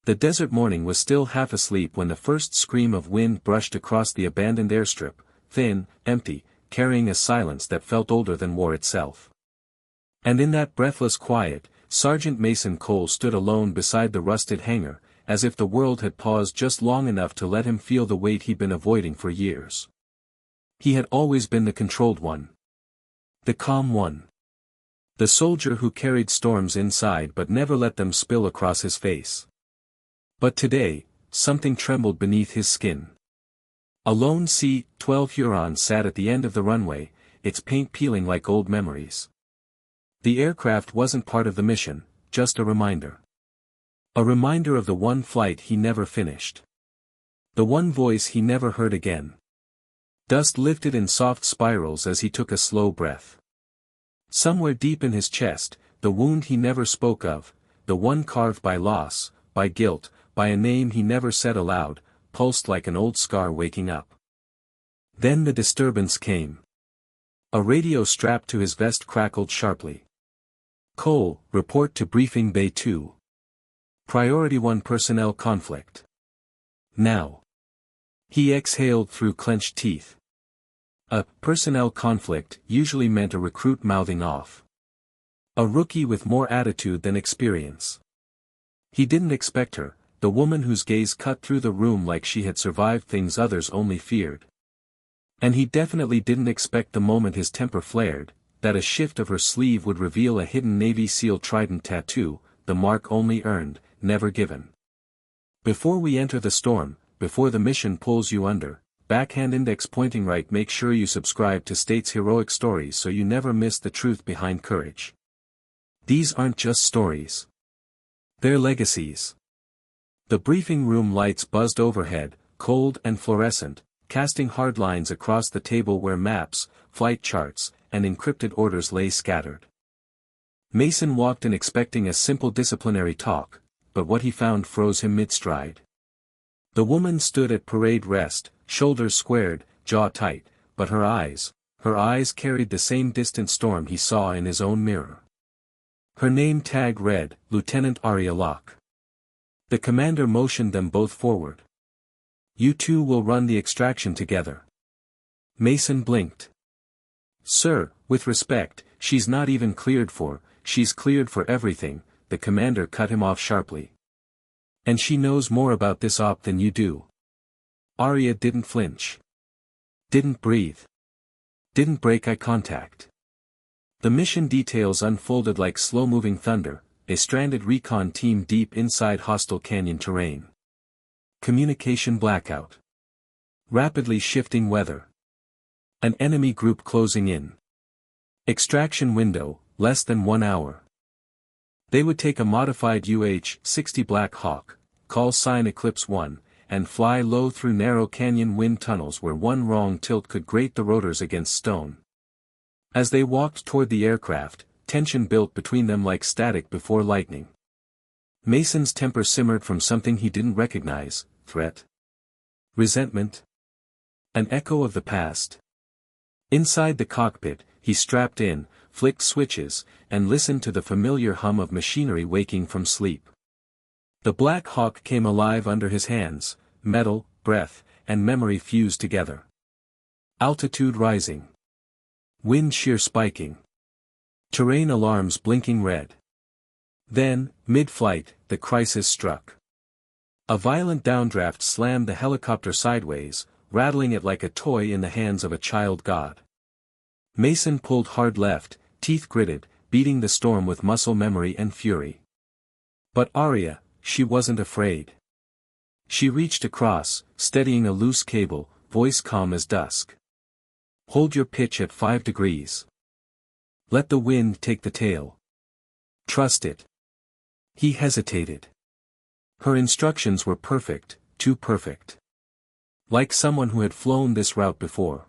The desert morning was still half asleep when the first scream of wind brushed across the abandoned airstrip, thin, empty, carrying a silence that felt older than war itself. And in that breathless quiet, Sergeant Mason Cole stood alone beside the rusted hangar, as if the world had paused just long enough to let him feel the weight he'd been avoiding for years. He had always been the controlled one. The calm one. The soldier who carried storms inside but never let them spill across his face. But today, something trembled beneath his skin. A lone C-12 Huron sat at the end of the runway, its paint peeling like old memories. The aircraft wasn't part of the mission, just a reminder. A reminder of the one flight he never finished. The one voice he never heard again. Dust lifted in soft spirals as he took a slow breath. Somewhere deep in his chest, the wound he never spoke of, the one carved by loss, by guilt, by a name he never said aloud, pulsed like an old scar waking up. Then the disturbance came. A radio strapped to his vest crackled sharply. "Cole, report to Briefing Bay 2. Priority 1 personnel conflict. Now." He exhaled through clenched teeth. A personnel conflict usually meant a recruit mouthing off. A rookie with more attitude than experience. He didn't expect her, the woman whose gaze cut through the room like she had survived things others only feared. And he definitely didn't expect the moment his temper flared, that a shift of her sleeve would reveal a hidden Navy SEAL trident tattoo, the mark only earned, never given. "Before we enter the storm, before the mission pulls you under, backhand index pointing right, make sure you subscribe to State's heroic stories so you never miss the truth behind courage. These aren't just stories. They're legacies." The briefing room lights buzzed overhead, cold and fluorescent, casting hard lines across the table where maps, flight charts, and encrypted orders lay scattered. Mason walked in expecting a simple disciplinary talk, but what he found froze him mid-stride. The woman stood at parade rest, shoulders squared, jaw tight, but her eyes carried the same distant storm he saw in his own mirror. Her name tag read, Lieutenant Arya Locke. The commander motioned them both forward. "You two will run the extraction together." Mason blinked. "Sir, with respect, she's not even cleared for, she's cleared for everything," the commander cut him off sharply. "And she knows more about this op than you do." Arya didn't flinch. Didn't breathe. Didn't break eye contact. The mission details unfolded like slow-moving thunder, a stranded recon team deep inside hostile canyon terrain. Communication blackout. Rapidly shifting weather. An enemy group closing in. Extraction window, less than 1 hour. They would take a modified UH-60 Black Hawk, call sign Eclipse 1, and fly low through narrow canyon wind tunnels where one wrong tilt could grate the rotors against stone. As they walked toward the aircraft, tension built between them like static before lightning. Mason's temper simmered from something he didn't recognize: threat? Resentment? An echo of the past? Inside the cockpit, he strapped in, flicked switches, and listened to the familiar hum of machinery waking from sleep. The Black Hawk came alive under his hands, metal, breath, and memory fused together. Altitude rising. Wind shear spiking. Terrain alarms blinking red. Then, mid-flight, the crisis struck. A violent downdraft slammed the helicopter sideways, rattling it like a toy in the hands of a child god. Mason pulled hard left, teeth gritted, beating the storm with muscle memory and fury. But Arya, she wasn't afraid. She reached across, steadying a loose cable, voice calm as dusk. "Hold your pitch at 5 degrees. Let the wind take the tail. Trust it." He hesitated. Her instructions were perfect, too perfect. Like someone who had flown this route before.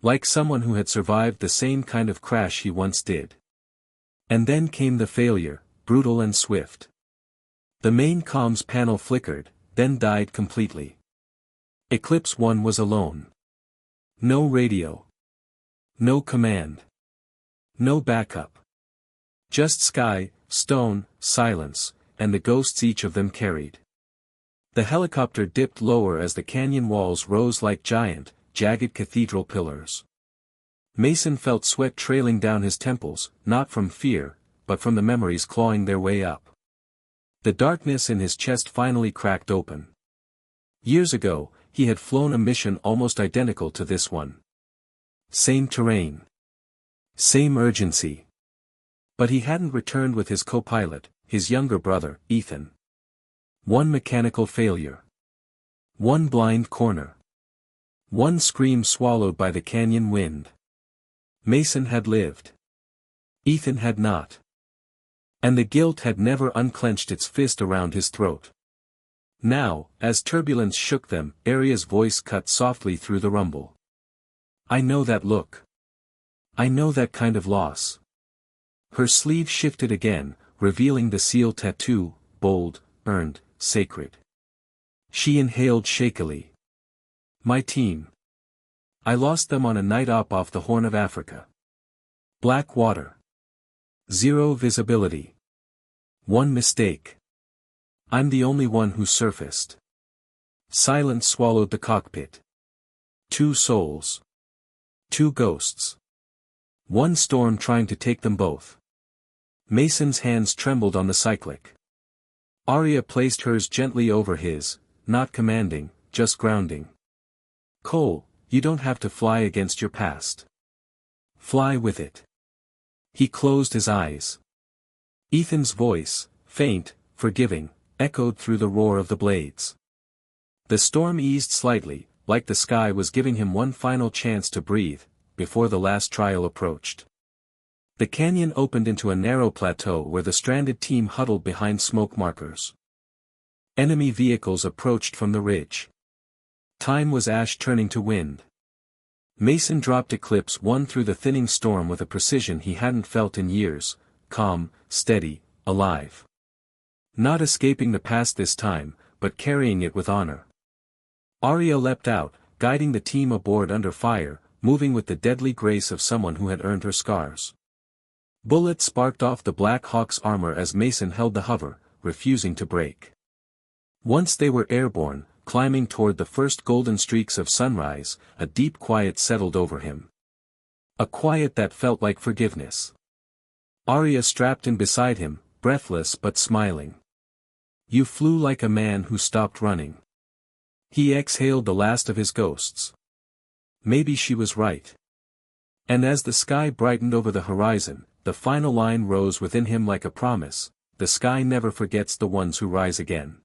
Like someone who had survived the same kind of crash he once did. And then came the failure, brutal and swift. The main comms panel flickered, then died completely. Eclipse 1 was alone. No radio. No command. No backup. Just sky, stone, silence, and the ghosts each of them carried. The helicopter dipped lower as the canyon walls rose like giant, jagged cathedral pillars. Mason felt sweat trailing down his temples, not from fear, but from the memories clawing their way up. The darkness in his chest finally cracked open. Years ago, he had flown a mission almost identical to this one. Same terrain. Same urgency. But he hadn't returned with his co-pilot, his younger brother, Ethan. One mechanical failure. One blind corner. One scream swallowed by the canyon wind. Mason had lived. Ethan had not. And the guilt had never unclenched its fist around his throat. Now, as turbulence shook them, Aria's voice cut softly through the rumble. I know that look. I know that kind of loss. Her sleeve shifted again, revealing the seal tattoo, bold, earned, sacred. She inhaled shakily. My team. I lost them on a night op off the Horn of Africa. Black water. Zero visibility. One mistake. I'm the only one who surfaced. Silence swallowed the cockpit. 2 souls. 2 ghosts. One storm trying to take them both. Mason's hands trembled on the cyclic. Arya placed hers gently over his, not commanding, just grounding. Cole, you don't have to fly against your past. Fly with it. He closed his eyes. Ethan's voice, faint, forgiving, echoed through the roar of the blades. The storm eased slightly, like the sky was giving him one final chance to breathe, before the last trial approached. The canyon opened into a narrow plateau where the stranded team huddled behind smoke markers. Enemy vehicles approached from the ridge. Time was ash turning to wind. Mason dropped Eclipse 1 through the thinning storm with a precision he hadn't felt in years, calm, steady, alive. Not escaping the past this time, but carrying it with honor. Arya leapt out, guiding the team aboard under fire, moving with the deadly grace of someone who had earned her scars. Bullets sparked off the Black Hawk's armor as Mason held the hover, refusing to break. Once they were airborne, climbing toward the first golden streaks of sunrise, a deep quiet settled over him. A quiet that felt like forgiveness. Arya strapped in beside him, breathless but smiling. You flew like a man who stopped running. He exhaled the last of his ghosts. Maybe she was right. And as the sky brightened over the horizon, the final line rose within him like a promise, the sky never forgets the ones who rise again.